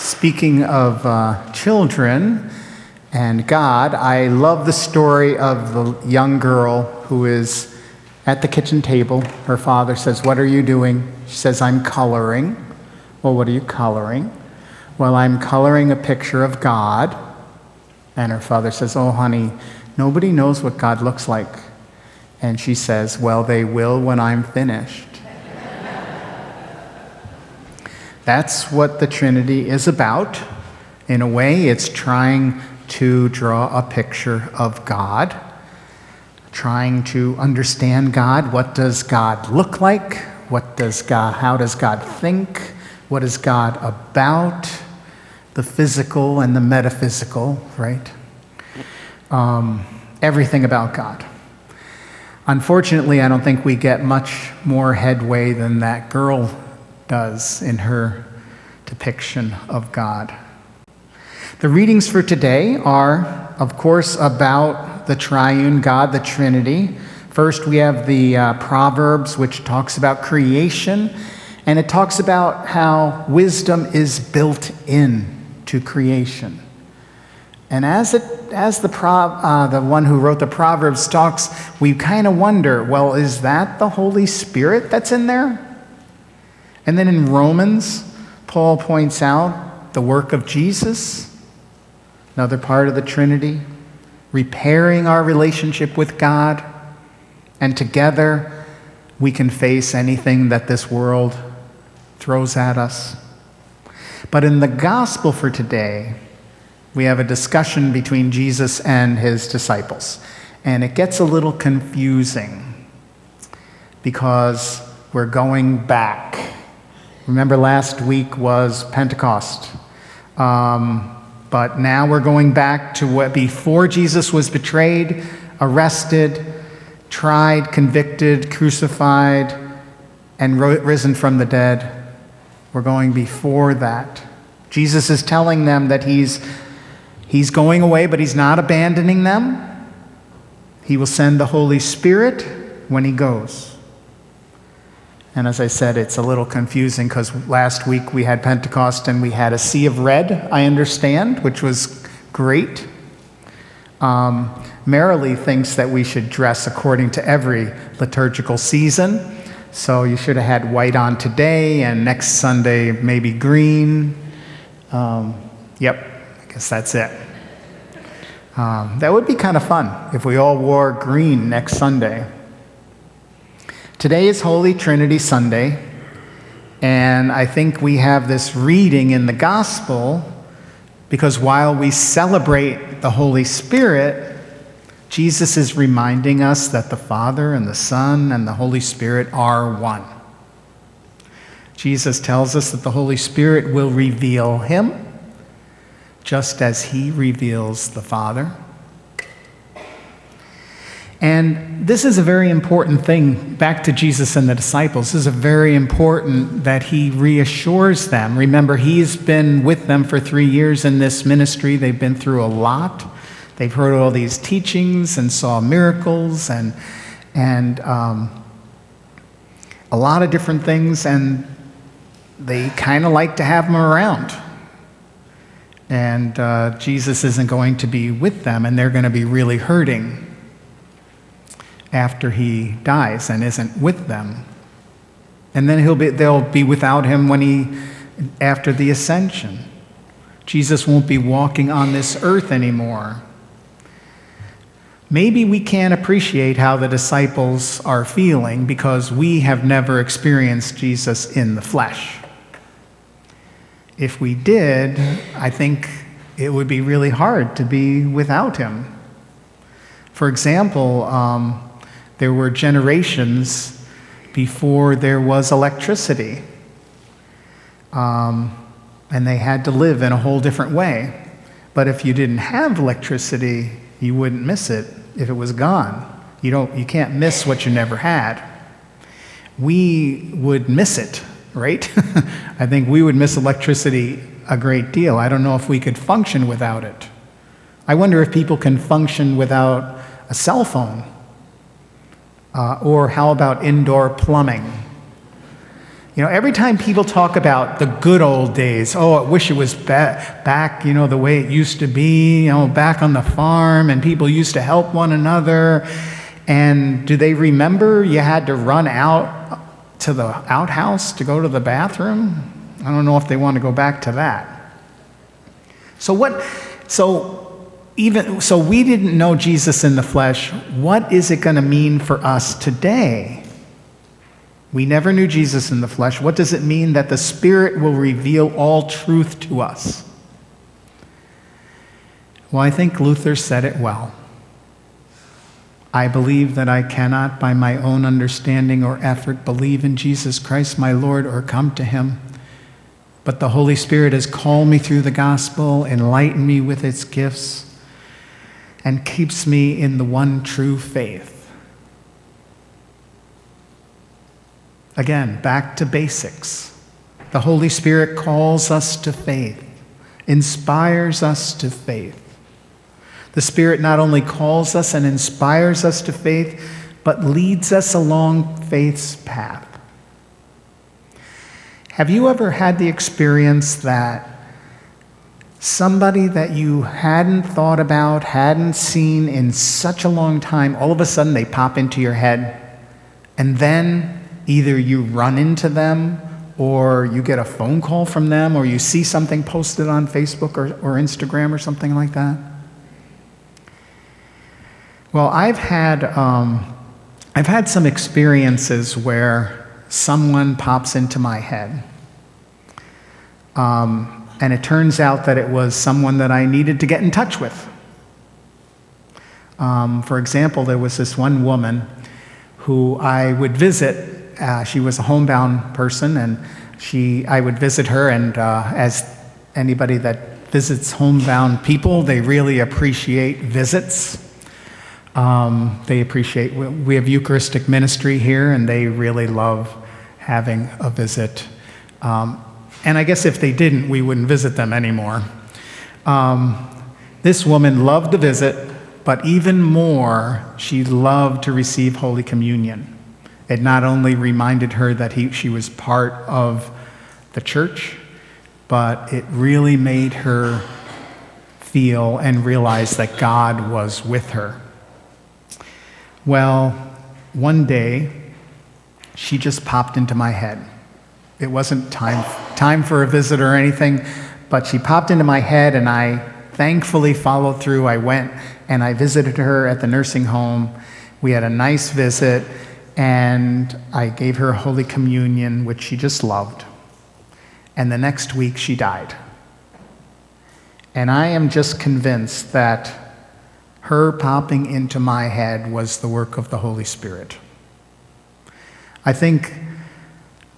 Speaking of children and God, I love the story of the young girl who is at the kitchen table. Her father says, "What are you doing?" She says, "I'm coloring." "Well, what are you coloring?" "Well, I'm coloring a picture of God." And her father says, "Oh, honey, nobody knows what God looks like." And she says, "Well, they will when I'm finished." That's what the Trinity is about. In a way, it's trying to draw a picture of God, trying to understand God. What does God look like? How does God think? What is God about? The physical and the metaphysical, right? Everything about God. Unfortunately, I don't think we get much more headway than that girl does in her depiction of God. The readings for today are, of course, about the triune God, the Trinity. First, we have the Proverbs, which talks about creation, and it talks about how wisdom is built in to creation. And as the one who wrote the Proverbs talks, we kind of wonder, well, is that the Holy Spirit that's in there? And then in Romans, Paul points out the work of Jesus, another part of the Trinity, repairing our relationship with God, and together we can face anything that this world throws at us. But in the gospel for today, we have a discussion between Jesus and his disciples. And it gets a little confusing because we're going back. Remember, last week was Pentecost. But now we're going back to what before Jesus was betrayed, arrested, tried, convicted, crucified, and risen from the dead. We're going before that. Jesus is telling them that he's going away, but he's not abandoning them. He will send the Holy Spirit when he goes. And as I said, it's a little confusing because last week we had Pentecost and we had a sea of red, I understand, which was great. Marilee thinks that we should dress according to every liturgical season. So you should have had white on today and next Sunday maybe green. Yep, I guess that's it. That would be kind of fun if we all wore green next Sunday. Today is Holy Trinity Sunday, and I think we have this reading in the Gospel because while we celebrate the Holy Spirit, Jesus is reminding us that the Father and the Son and the Holy Spirit are one. Jesus tells us that the Holy Spirit will reveal him just as he reveals the Father. And this is a very important thing, back to Jesus and the disciples. This is very important that he reassures them. Remember, he's been with them for 3 years in this ministry. They've been through a lot. They've heard all these teachings and saw miracles and a lot of different things, and they kind of like to have him around. And Jesus isn't going to be with them, and they're going to be really hurting after he dies and isn't with them. And then they'll be without him after the ascension. Jesus won't be walking on this earth anymore. Maybe we can't appreciate how the disciples are feeling because we have never experienced Jesus in the flesh. If we did, I think it would be really hard to be without him. For example, there were generations before there was electricity, and they had to live in a whole different way. But if you didn't have electricity, you wouldn't miss it if it was gone. You can't miss what you never had. We would miss it, right? I think we would miss electricity a great deal. I don't know if we could function without it. I wonder if people can function without a cell phone. Or how about indoor plumbing? Every time people talk about the good old days, I wish it was back, the way it used to be, back on the farm, and people used to help one another. And do they remember you had to run out to the outhouse to go to the bathroom? I don't know if they want to go back to that. So we didn't know Jesus in the flesh. What is it going to mean for us today? We never knew Jesus in the flesh. What does it mean that the Spirit will reveal all truth to us? Well, I think Luther said it well. I believe that I cannot, by my own understanding or effort, believe in Jesus Christ my Lord or come to him. But the Holy Spirit has called me through the gospel, enlightened me with its gifts, and keeps me in the one true faith. Again, back to basics. The Holy Spirit calls us to faith, inspires us to faith. The Spirit not only calls us and inspires us to faith, but leads us along faith's path. Have you ever had the experience that somebody that you hadn't thought about, hadn't seen in such a long time, all of a sudden they pop into your head, and then either you run into them, or you get a phone call from them, or you see something posted on Facebook or Instagram or something like that? Well, I've had some experiences where someone pops into my head, and it turns out that it was someone that I needed to get in touch with. For example, there was this one woman who I would visit. She was a homebound person, and I would visit her, and as anybody that visits homebound people, they really appreciate visits. We have Eucharistic ministry here, and they really love having a visit. And I guess if they didn't, we wouldn't visit them anymore. This woman loved to visit, but even more, she loved to receive Holy Communion. It not only reminded her that she was part of the church, but it really made her feel and realize that God was with her. Well, one day, she just popped into my head. It wasn't time for a visit or anything, but she popped into my head, and I thankfully followed through. I went and I visited her at the nursing home. We had a nice visit, and I gave her Holy Communion, which she just loved. And the next week, she died. And I am just convinced that her popping into my head was the work of the Holy Spirit. I think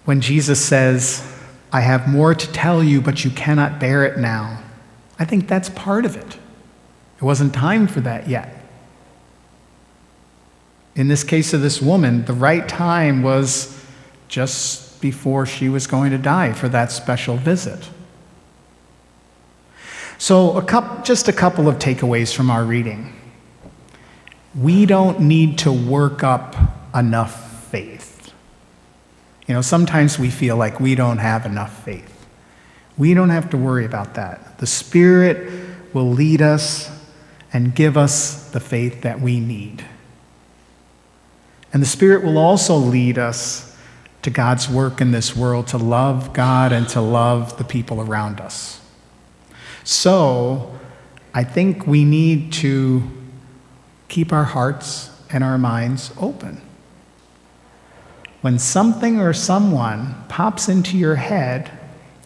when Jesus says, I have more to tell you, but you cannot bear it now, I think that's part of it. It wasn't time for that yet. In this case of this woman, the right time was just before she was going to die for that special visit. So just a couple of takeaways from our reading. We don't need to work up enough faith. Sometimes we feel like we don't have enough faith. We don't have to worry about that. The Spirit will lead us and give us the faith that we need. And the Spirit will also lead us to God's work in this world, to love God and to love the people around us. So, I think we need to keep our hearts and our minds open. When something or someone pops into your head,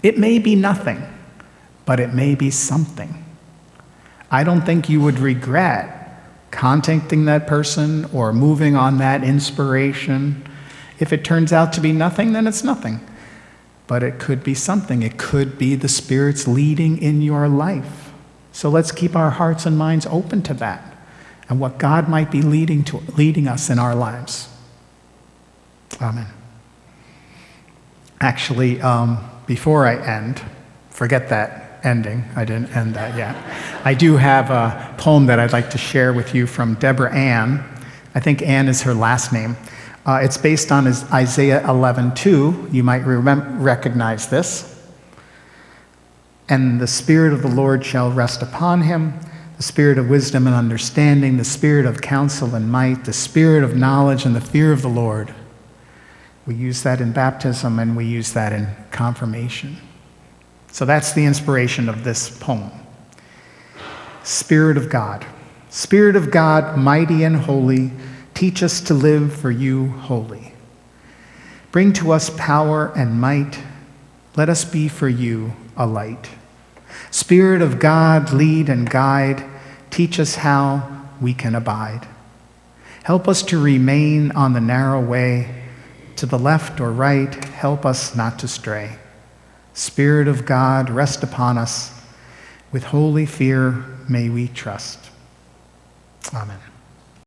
it may be nothing, but it may be something. I don't think you would regret contacting that person or moving on that inspiration. If it turns out to be nothing, then it's nothing. But it could be something. It could be the Spirit's leading in your life. So let's keep our hearts and minds open to that and what God might be leading us in our lives. Amen. Actually, before I end, forget that ending. I didn't end that yet. I do have a poem that I'd like to share with you from Deborah Ann. I think Ann is her last name. It's based on Isaiah 11:2. You might recognize this. And the Spirit of the Lord shall rest upon him, the Spirit of wisdom and understanding, the Spirit of counsel and might, the Spirit of knowledge and the fear of the Lord. We use that in baptism and we use that in confirmation. So that's the inspiration of this poem. Spirit of God, mighty and holy, teach us to live for you wholly. Bring to us power and might, let us be for you a light. Spirit of God, lead and guide, teach us how we can abide. Help us to remain on the narrow way, to the left or right, help us not to stray. Spirit of God, rest upon us, with holy fear may we trust. Amen.